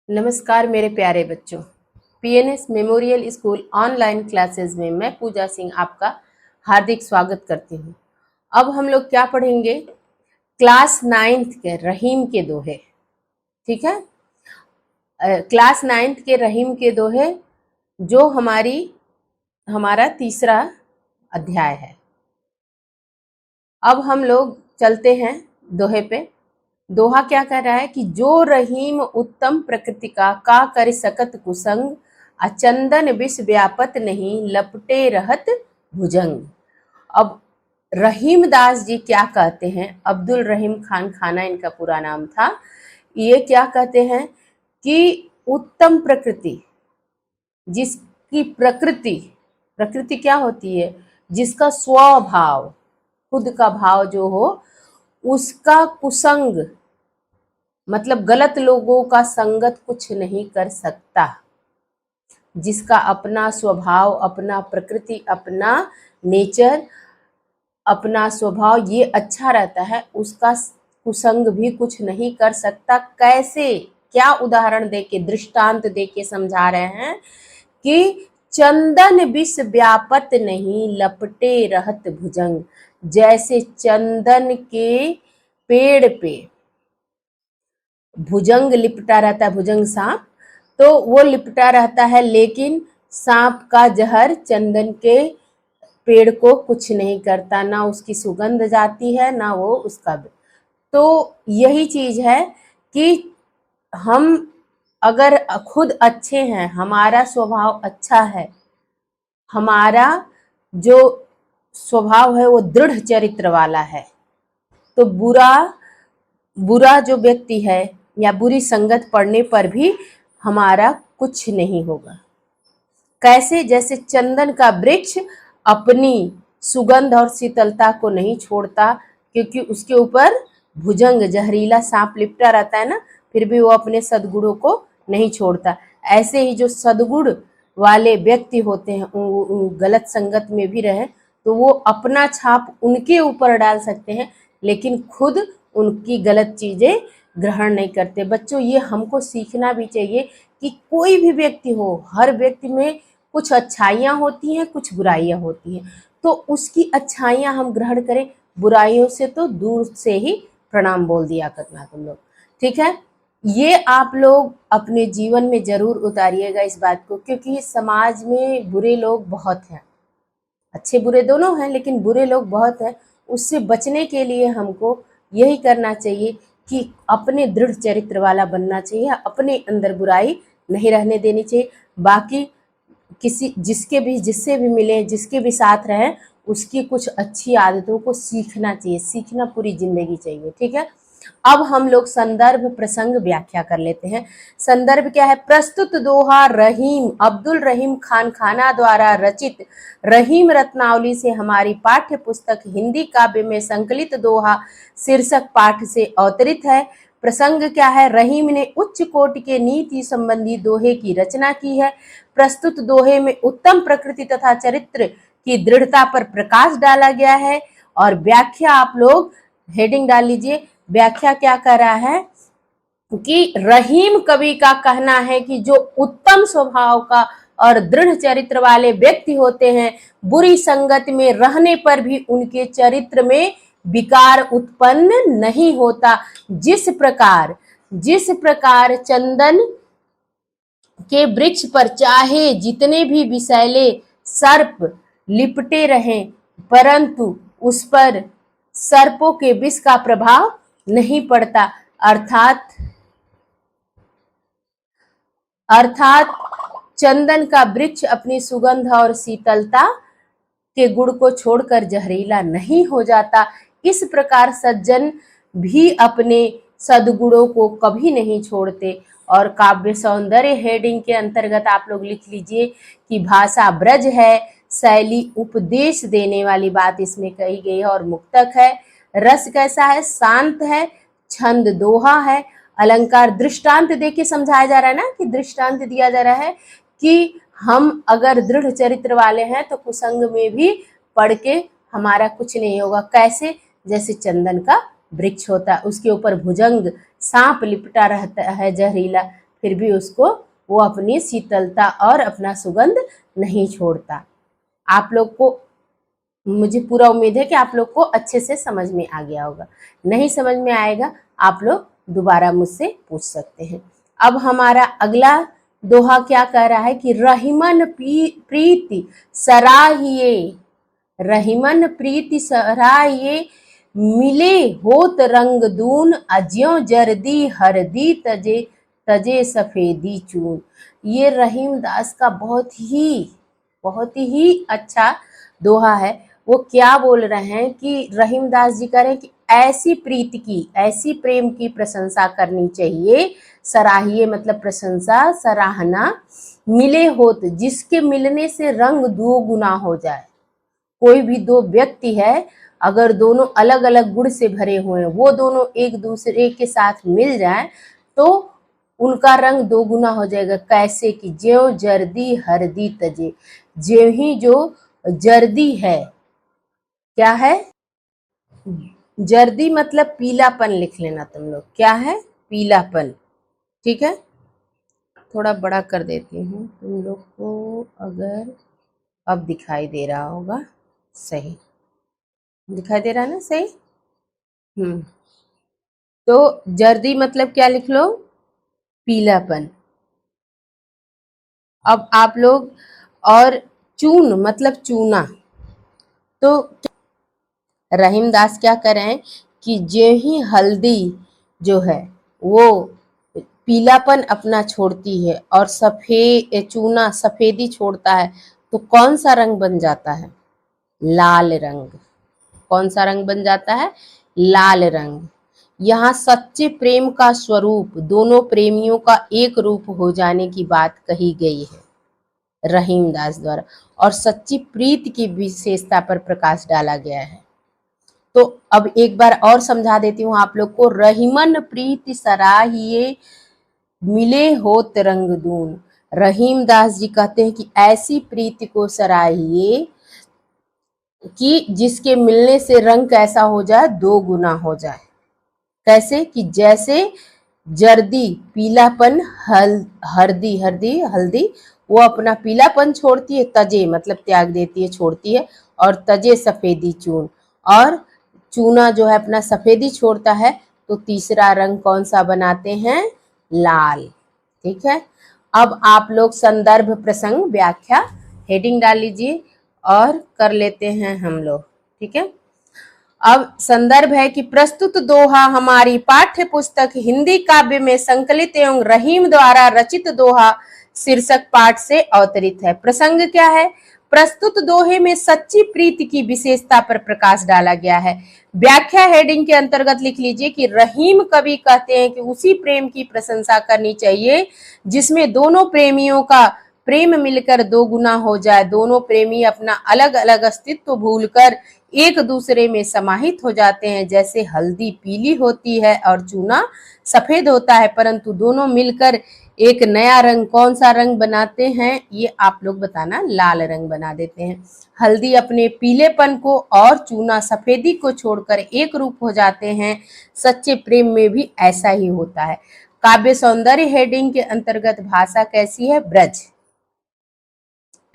नमस्कार मेरे प्यारे बच्चों। PNS memorial school online classes में मैं पूजा सिंह आपका हार्दिक स्वागत करती हूँ। अब हम लोग क्या पढ़ेंगे? क्लास 9th के रहीम के दोहे। ठीक है, क्लास 9th के रहीम के दोहे जो हमारा तीसरा अध्याय है। अब हम लोग चलते हैं दोहे पे। दोहा क्या कह रहा है कि जो रहीम उत्तम प्रकृति का कर सकत कुसंग, अचंदन विष व्यापत नहीं लपटे रहत भुजंग। अब रहीम दास जी क्या कहते हैं? अब्दुल रहीम खान खाना इनका पूरा नाम था। ये क्या कहते हैं कि उत्तम प्रकृति, जिसकी प्रकृति क्या होती है? जिसका स्वभाव, खुद का भाव जो हो, उसका कुसंग मतलब गलत लोगों का संगत कुछ नहीं कर सकता। जिसका अपना स्वभाव, अपना प्रकृति, अपना नेचर, अपना स्वभाव ये अच्छा रहता है, उसका कुसंग भी कुछ नहीं कर सकता। कैसे? क्या उदाहरण देके, दृष्टांत देके समझा रहे हैं कि चंदन विष व्यापत नहीं लपटे रहत भुजंग। जैसे चंदन के पेड़ पे भुजंग लिपटा रहता है, भुजंग सांप, तो वो लिपटा रहता है, लेकिन सांप का जहर चंदन के पेड़ को कुछ नहीं करता, ना उसकी सुगंध जाती है ना वो उसका। तो यही चीज है कि हम अगर खुद अच्छे हैं, हमारा स्वभाव अच्छा है, हमारा जो स्वभाव है वो दृढ़ चरित्र वाला है, तो बुरा जो व्यक्ति है या बुरी संगत पड़ने पर भी हमारा कुछ नहीं होगा। कैसे? जैसे चंदन का वृक्ष अपनी सुगंध और शीतलता को नहीं छोड़ता, क्योंकि उसके ऊपर भुजंग जहरीला सांप लिपटा रहता है ना, फिर भी वो अपने सद्गुणों को नहीं छोड़ता। ऐसे ही जो सद्गुण वाले व्यक्ति होते हैं, गलत संगत में भी रहे तो वो अपना छाप उनके ऊपर डाल सकते हैं, लेकिन खुद उनकी गलत चीजें ग्रहण नहीं करते। बच्चों, ये हमको सीखना भी चाहिए कि कोई भी व्यक्ति हो, हर व्यक्ति में कुछ अच्छाइयाँ होती हैं, कुछ बुराइयाँ होती हैं, तो उसकी अच्छाइयाँ हम ग्रहण करें, बुराइयों से तो दूर से ही प्रणाम बोल दिया करना तुम लोग। ठीक है, ये आप लोग अपने जीवन में जरूर उतारिएगा इस बात को, क्योंकि समाज में बुरे लोग बहुत हैं, अच्छे बुरे दोनों हैं, लेकिन बुरे लोग बहुत हैं। उससे बचने के लिए हमको यही करना चाहिए कि अपने दृढ़ चरित्र वाला बनना चाहिए, अपने अंदर बुराई नहीं रहने देनी चाहिए। बाकी जिससे भी मिले, जिसके भी साथ रहे, उसकी कुछ अच्छी आदतों को सीखना चाहिए, सीखना पूरी जिंदगी चाहिए। ठीक है, अब हम लोग संदर्भ प्रसंग व्याख्या कर लेते हैं। संदर्भ क्या है? प्रस्तुत दोहा रहीम अब्दुल रहीम खान खाना द्वारा रचित रहीम रत्नावली से हमारी पाठ्य पुस्तक हिंदी काव्य में संकलित दोहा शीर्षक पाठ से अवतरित है। प्रसंग क्या है? रहीम ने उच्च कोटि के नीति संबंधी दोहे की रचना की है। प्रस्तुत दोहे में उत्तम प्रकृति तथा चरित्र की दृढ़ता पर प्रकाश डाला गया है। और व्याख्या आप लोग हेडिंग डाल लीजिए। व्याख्या क्या कर रहा है कि रहीम कवि का कहना है कि जो उत्तम स्वभाव का और दृढ़ चरित्र वाले व्यक्ति होते हैं, बुरी संगत में रहने पर भी उनके चरित्र में विकार उत्पन्न नहीं होता। जिस प्रकार चंदन के वृक्ष पर चाहे जितने भी विषैले सर्प लिपटे रहें, परंतु उस पर सर्पों के विष का प्रभाव नहीं पड़ता। अर्थात चंदन का वृक्ष अपनी सुगंध और शीतलता के गुण को छोड़कर जहरीला नहीं हो जाता। इस प्रकार सज्जन भी अपने सद्गुणों को कभी नहीं छोड़ते। और काव्य सौंदर्य हेडिंग के अंतर्गत आप लोग लिख लीजिए कि भाषा ब्रज है, शैली उपदेश देने वाली बात इसमें कही गई है और मुक्तक है। रस कैसा है? शांत है। छंद दोहा है। अलंकार दृष्टांत देके समझाया जा रहा है ना, कि दृष्टांत दिया जा रहा है कि हम अगर दृढ़ चरित्र वाले हैं तो कुसंग में भी पढ़ के हमारा कुछ नहीं होगा। कैसे? जैसे चंदन का वृक्ष होता है, उसके ऊपर भुजंग सांप लिपटा रहता है जहरीला, फिर भी उसको वो अपनी शीतलता और अपना सुगंध नहीं छोड़ता। आप लोग को, मुझे पूरा उम्मीद है कि आप लोग को अच्छे से समझ में आ गया होगा। नहीं समझ में आएगा आप लोग दोबारा मुझसे पूछ सकते हैं। अब हमारा अगला दोहा क्या कह रहा है कि रहीमन प्रीति सराहिए, रहीमन प्रीति सराहिए, मिले होत रंग दून, अज्यों जर्दी हरदी तजे तजे सफेदी चून। ये रहीम दास का बहुत ही अच्छा दोहा है। वो क्या बोल रहे हैं कि रहीम दास जी कह रहे हैं कि ऐसी प्रीति की, ऐसी प्रेम की प्रशंसा करनी चाहिए। सराहिए मतलब प्रशंसा, सराहना, मिले होत, जिसके मिलने से रंग दो गुना हो जाए। कोई भी दो व्यक्ति है, अगर दोनों अलग अलग गुण से भरे हुए हैं, वो दोनों एक दूसरे के साथ मिल जाएं तो उनका रंग दो गुना हो जाएगा। कैसे कि ज्यों जर्दी हरदी तजे, ज्यों ही जो जर्दी है, क्या है, जर्दी मतलब पीलापन, लिख लेना तुम लोग, क्या है, पीलापन। ठीक है, थोड़ा बड़ा कर देती हूँ तुम लोग को, अगर अब दिखाई दे रहा होगा, सही दिखाई दे रहा है ना, सही। तो जर्दी मतलब क्या, लिख लो, पीलापन। अब आप लोग, और चून मतलब चूना। तो रहीम दास क्या कर रहे हैं कि जो ही हल्दी जो है वो पीलापन अपना छोड़ती है और सफेद चूना सफेदी छोड़ता है, तो कौन सा रंग बन जाता है, लाल रंग। कौन सा रंग बन जाता है, लाल रंग। यहाँ सच्चे प्रेम का स्वरूप दोनों प्रेमियों का एक रूप हो जाने की बात कही गई है रहीम दास द्वारा, और सच्ची प्रीति की विशेषता पर प्रकाश डाला गया है। तो अब एक बार और समझा देती हूँ आप लोग को। रहीमन प्रीति सराहिए, मिले होत रंग दून। रहीम दास जी कहते हैं कि ऐसी प्रीति को सराहिए कि जिसके मिलने से रंग कैसा हो जाए, दो गुना हो जाए। कैसे कि जैसे जर्दी पीलापन, हल्दी हल्दी हल्दी वो अपना पीलापन छोड़ती है, तजे मतलब त्याग देती है, छोड़ती है, और तजे सफेदी चून, और चूना जो है अपना सफेदी छोड़ता है, तो तीसरा रंग कौन सा बनाते हैं, लाल। ठीक है, अब आप लोग संदर्भ प्रसंग व्याख्या हेडिंग डाल लीजिए और कर लेते हैं हम लोग। ठीक है, अब संदर्भ है कि प्रस्तुत दोहा हमारी पाठ्य पुस्तक हिंदी काव्य में संकलित एवं रहीम द्वारा रचित दोहा शीर्षक पाठ से अवतरित है। प्रसंग क्या है, प्रस्तुत दोहे में सच्ची प्रीति की विशेषता पर प्रकाश डाला गया है। व्याख्या हेडिंग के अंतर्गत लिख लीजिए कि रहीम कवि कहते हैं कि उसी प्रेम की प्रशंसा करनी चाहिए जिसमें दोनों प्रेमियों का प्रेम मिलकर दो गुना हो जाए। दोनों प्रेमी अपना अलग अलग अस्तित्व भूलकर एक दूसरे में समाहित हो जाते हैं। जैसे हल्दी पीली होती है और चूना सफेद होता है, परंतु दोनों मिलकर एक नया रंग, कौन सा रंग बनाते हैं, ये आप लोग बताना, लाल रंग बना देते हैं। हल्दी अपने पीलेपन को और चूना सफेदी को छोड़कर एक रूप हो जाते हैं। सच्चे प्रेम में भी ऐसा ही होता है। काव्य सौंदर्य हेडिंग के अंतर्गत भाषा कैसी है, ब्रज।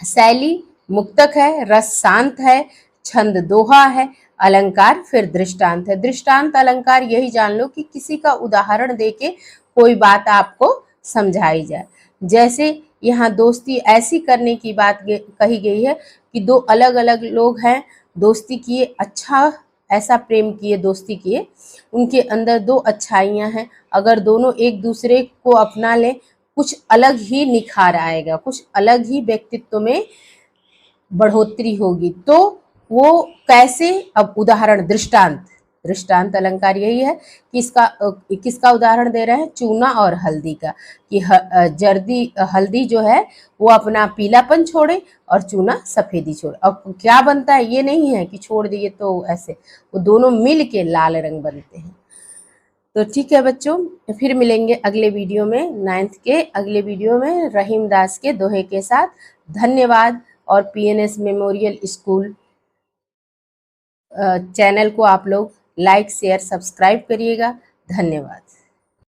शैली मुक्तक है, रस शांत है, छंद दोहा है, अलंकार फिर दृष्टांत है। दृष्टांत अलंकार यही जान लो कि किसी का उदाहरण देके कोई बात आपको समझाई जाए। जैसे यहाँ दोस्ती ऐसी करने की बात कही गई है कि दो अलग अलग लोग हैं, दोस्ती किए, अच्छा ऐसा प्रेम किए, दोस्ती किए, उनके अंदर दो अच्छाइयाँ हैं, अगर दोनों एक दूसरे को अपना लें, कुछ अलग ही निखार आएगा, कुछ अलग ही व्यक्तित्व में बढ़ोतरी होगी। तो वो कैसे, अब उदाहरण, दृष्टांत, दृष्टांत अलंकार यही है कि किसका उदाहरण दे रहे हैं, चूना और हल्दी का, कि जर्दी हल्दी जो है वो अपना पीलापन छोड़े और चूना सफेदी छोड़े। अब क्या बनता है, ये नहीं है कि छोड़ दिए तो ऐसे, वो दोनों मिल के लाल रंग बनते हैं। तो ठीक है बच्चों, फिर मिलेंगे अगले वीडियो में, 9th के अगले वीडियो में रहीम दास के दोहे के साथ। धन्यवाद। और पीएनएस मेमोरियल स्कूल चैनल को आप लोग लाइक शेयर सब्सक्राइब करिएगा। धन्यवाद।